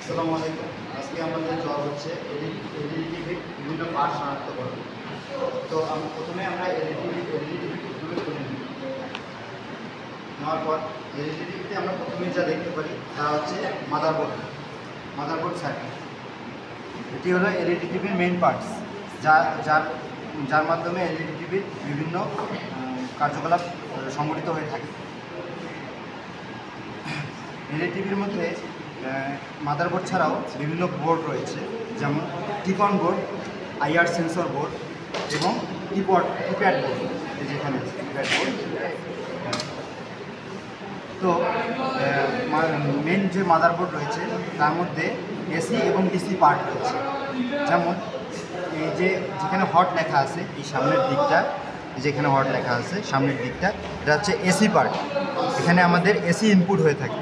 আসসালামু আলাইকুম। আজকে আমাদের জব হচ্ছে এলইডি বিভিন্ন পার্ট শনাক্ত করা। তো প্রথমে আমরা এলইডি প্রথমে খুলে নিই। নেওয়ার পর এলইডিতে আমরা প্রথমে যা দেখতে পারি তা হচ্ছে মাদারবোর্ড সার্কিট। এটি হলো এলইডি টিভির মেইন পার্টস, যার মাধ্যমে এলইডি টিভির বিভিন্ন কার্যকলাপ সংগঠিত হয়ে থাকে। এলইডি টিভির মধ্যে মাদারবোর্ড ছাড়াও বিভিন্ন বোর্ড রয়েছে, যেমন T-con board, IR censor board এবং কিপ্যাড বোর্ড। যেখানে কিপ্যাড বোর্ড। তো মেন যে মাদারবোর্ড রয়েছে তার মধ্যে এসি এবং ডিসি পার্ট রয়েছে। যেমন এই যেখানে হট লেখা আছে, এই সামনের দিকটা যেখানে হট লেখা আছে সামনের দিকটা, এটা হচ্ছে এসি পার্ট। এখানে আমাদের এসি ইনপুট হয়ে থাকে।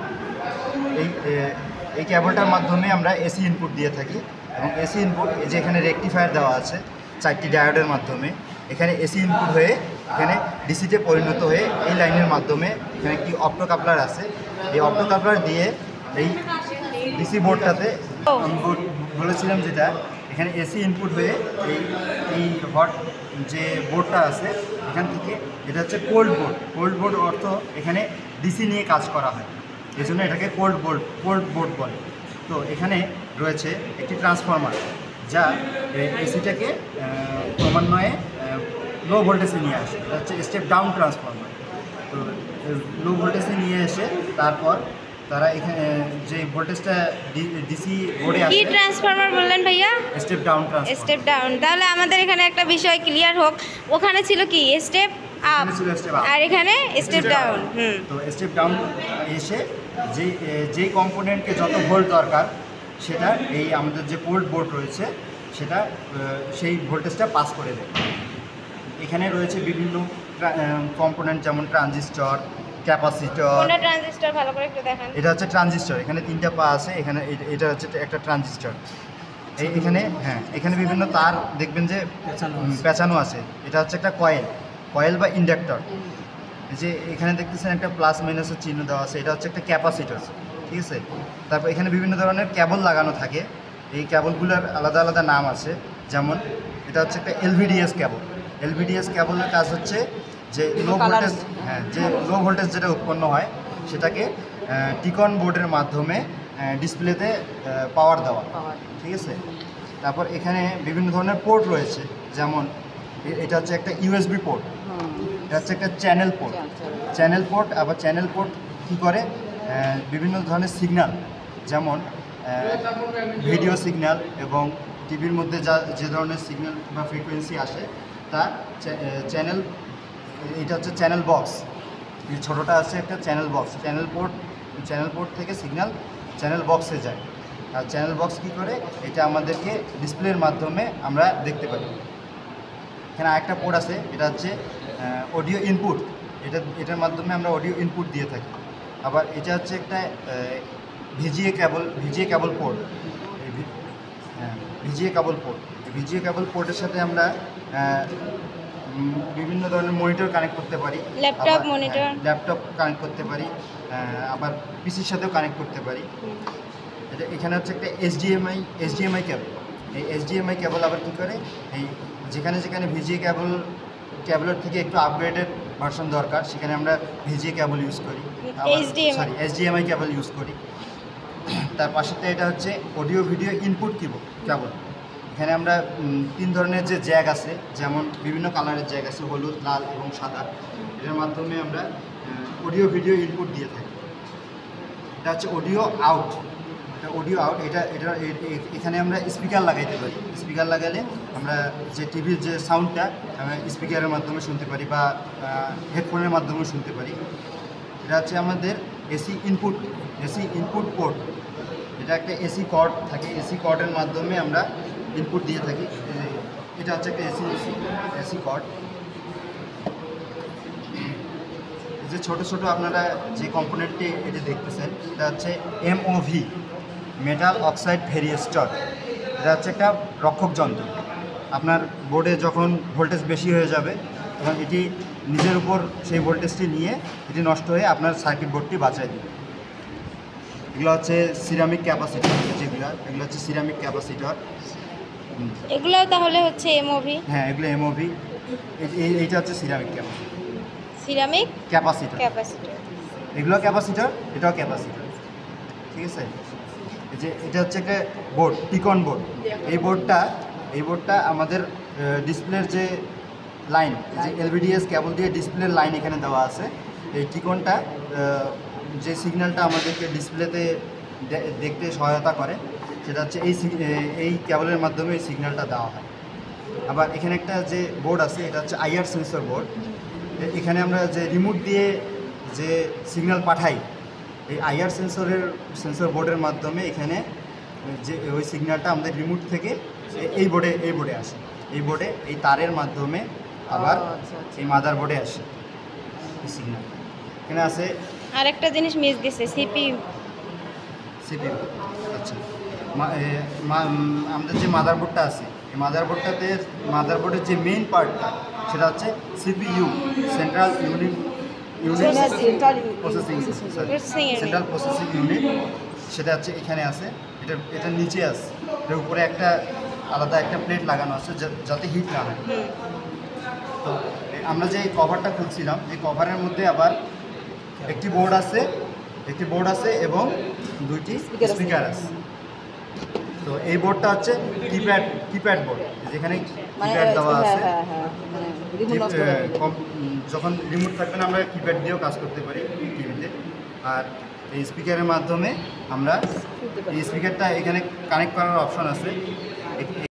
এই কেবলটার মাধ্যমে আমরা এসি ইনপুট দিয়ে থাকি এবং এসি ইনপুট এই যে এখানে রেকটিফায়ার দেওয়া আছে 4টি ডায়োডের মাধ্যমে, এখানে এসি ইনপুট হয়ে এখানে ডিসিতে পরিণত হয়ে এই লাইনের মাধ্যমে এখানে একটি অপ্টো কাপলার আছে। এই অপ্টো কাপলার দিয়ে এই ডিসি বোর্ডটাতে আমি বলেছিলাম যেটা এখানে এসি ইনপুট হয়ে এই হট যে বোর্ডটা আছে এখান থেকে, এটা হচ্ছে কোল্ড বোর্ড অর্থ এখানে ডিসি নিয়ে কাজ করা হয়, এই জন্য এটাকে কোল্ড বোর্ড বলে। তো এখানে রয়েছে একটি ট্রান্সফরমার যা এসিটাকে ক্রমান্বয়ে লো ভোল্টেজে নিয়ে আসে। এটা হচ্ছে স্টেপ ডাউন ট্রান্সফরমার। তো লো ভোল্টেজে নিয়ে এসে তারপর তারা এখানে যে ভোল্টেজটা ডিসি বোর্ডে আসে। কি ট্রান্সফরমার বললেন ভাইয়া? Step down transformer. Step down. তাহলে আমাদের এখানে একটা বিষয় ক্লিয়ার হোক, ওখানে ছিল কি স্টেপ আপ আর এখানে স্টেপ ডাউন। তো স্টেপ ডাউন এসে যেই কম্পোনেন্টকে যত ভোল্ট দরকার সেটা এই আমাদের যে কোল্ড বোর্ড রয়েছে সেটা সেই ভোল্টেজটা পাস করে দেয়। এখানে রয়েছে বিভিন্ন কম্পোনেন্ট, যেমন ট্রানজিস্টর, ক্যাপাসিটর। কোনটা ট্রানজিস্টর ভালো করে একটু দেখান। এটা হচ্ছে ট্রানজিস্টর, এখানে 3টা পা আছে। এখানে এটা হচ্ছে একটা ট্রানজিস্টর। এখানে বিভিন্ন তার দেখবেন যে পেঁচানো আছে। এটা হচ্ছে একটা কয়েল বা ইন্ডাক্টর। যে এখানে দেখতেছেন একটা প্লাস মাইনাসের চিহ্ন দেওয়া আছে, এটা হচ্ছে একটা ক্যাপাসিটর, ঠিক আছে। তারপর এখানে বিভিন্ন ধরনের কেবল লাগানো থাকে। এই কেবলগুলোর আলাদা আলাদা নাম আছে। যেমন এটা হচ্ছে একটা এলভিডিএস কেবলের কাজ হচ্ছে যে লো ভোল্টেজ যেটা উৎপন্ন হয় সেটাকে টিকন বোর্ডের মাধ্যমে ডিসপ্লেতে পাওয়ার দেওয়া, ঠিক আছে। তারপর এখানে বিভিন্ন ধরনের পোর্ট রয়েছে, যেমন এটা হচ্ছে একটা ইউএসবি পোর্ট, এটা হচ্ছে একটা চ্যানেল পোর্ট। আবার চ্যানেল পোর্ট কী করে, বিভিন্ন ধরনের সিগন্যাল, যেমন ভিডিও সিগন্যাল এবং টিভির মধ্যে যে ধরনের সিগন্যাল বা ফ্রিকোয়েন্সি আসে তা এটা হচ্ছে চ্যানেল বক্স। এই ছোটোটা আছে একটা চ্যানেল বক্স। চ্যানেল পোর্ট থেকে সিগন্যাল চ্যানেল বক্সে যায়। আর চ্যানেল বক্স কী করে, এটা আমাদেরকে ডিসপ্লের মাধ্যমে আমরা দেখতে পারি। এখানে আরেকটা পোর্ট আছে, এটা হচ্ছে অডিও ইনপুট। এটার মাধ্যমে আমরা অডিও ইনপুট দিয়ে থাকি। আবার এটা হচ্ছে একটা ভিজিএ কেবল পোর্ট। ভিজিএ কেবল পোর্টের সাথে আমরা বিভিন্ন ধরনের মনিটর কানেক্ট করতে পারি, ল্যাপটপ কানেক্ট করতে পারি, আবার পিসির সাথেও কানেক্ট করতে পারি। এখানে হচ্ছে একটা এইচডিএমআই কেবল। এই এইচডিএমআই কেবল আবার কী করে, এই যেখানে ভিজিএ কেবলের থেকে একটু আপগ্রেডেড ভার্সন দরকার সেখানে আমরা ভিজিএ কেবল ইউজ করি, এইচডিএমআই কেবল ইউজ করি। তার পাশেতে এটা হচ্ছে অডিও ভিডিও ইনপুট কেবল। এখানে আমরা 3 ধরনের যে জ্যাক আছে, যেমন বিভিন্ন কালারের জ্যাক আছে, হলুদ, লাল এবং সাদা। এটার মাধ্যমে আমরা অডিও ভিডিও ইনপুট দিয়ে থাকি। এটা হচ্ছে অডিও আউট। এটা এখানে আমরা স্পিকার লাগাইতে পারি। স্পিকার লাগালে আমরা যে টিভির যে সাউন্ডটা আমরা স্পিকারের মাধ্যমে শুনতে পারি বা হেডফোনের মাধ্যমে শুনতে পারি। এটা হচ্ছে আমাদের এসি ইনপুট পোর্ট। এটা একটা এসি কর্ড থাকে, এসি কর্ডের মাধ্যমে আমরা ইনপুট দিয়ে থাকি। এটা হচ্ছে একটা এসি কর্ড। যে ছোট আপনারা যে কম্পোনেন্টটি এটা দেখতেছেন এটা হচ্ছে এমওভি, মেটাল অক্সাইড ভেরিয়েস্টর। এটা হচ্ছে একটা রক্ষক যন্ত্র। আপনার বোর্ডে যখন ভোল্টেজ বেশি হয়ে যাবে তখন এটি নিজের উপর সেই ভোল্টেজটি নিয়ে এটি নষ্ট হয়ে আপনার সার্কিট বোর্ডটি বাঁচায় দেবে। এগুলো হচ্ছে সিরামিক ক্যাপাসিটর, এগুলো হচ্ছে সিরামিক ক্যাপাসিটর। এগুলো তাহলে হচ্ছে এমওভি। হ্যাঁ, এগুলো এমওভি। এইটা হচ্ছে সিরামিক সিরামিক ক্যাপাসিটর। এগুলো ক্যাপাসিটর, এটাও ক্যাপাসিটর। ঠিক আছে, এই যে এটা হচ্ছে একটা বোর্ড, টিকন বোর্ড। এই বোর্ডটা আমাদের ডিসপ্লের যে লাইন, যে এলভিডিএস কেবল দিয়ে ডিসপ্লের লাইন এখানে দেওয়া আছে। এই টিকনটা যে সিগন্যালটা আমাদেরকে ডিসপ্লেতে দেখতে সহায়তা করে, সেটা হচ্ছে এই কেবলের মাধ্যমে এই সিগন্যালটা দেওয়া হয়। আবার এখানে একটা যে বোর্ড আছে, এটা হচ্ছে আইআর সেন্সর বোর্ড। এখানে আমরা যে রিমোট দিয়ে যে সিগন্যাল পাঠাই, এই আইআর সেন্সর বোর্ডের মাধ্যমে এখানে যে ওই সিগন্যালটা আমাদের রিমোট থেকে এই বোর্ডে আসে। এই তারের মাধ্যমে আবার এই মাদার বোর্ডে আসে এই সিগন্যাল। এখানে আছে আর একটা জিনিস মিস গেছে, সিপিইউ। আচ্ছা, আমাদের যে মাদারবোর্ডটা আছে, এই মাদারবোর্ডের যে মেইন পার্টটা, সেটা হচ্ছে সিপিইউ, সেন্ট্রাল প্রসেসিং ইউনিট। সেটা হচ্ছে এখানে আছে, এটার নিচে আছে, এটার উপরে একটা আলাদা একটা প্লেট লাগানো আছে যাতে হিট না হয়। তো আমরা যে কভারটা খুলছিলাম, এই কভারের মধ্যে আবার একটি বোর্ড আছে এবং দুইটি স্পিকার আছে। তো এই বোর্ডটা হচ্ছে কিপ্যাড বোর্ড, যেখানে কিপ্যাড দেওয়া আছে। যখন রিমোট থাকবে না, আমরা কিপ্যাড দিয়েও কাজ করতে পারি টিভিতে। আর এই স্পিকারের মাধ্যমে আমরা এই স্পিকারটা এখানে কানেক্ট করার অপশন আছে।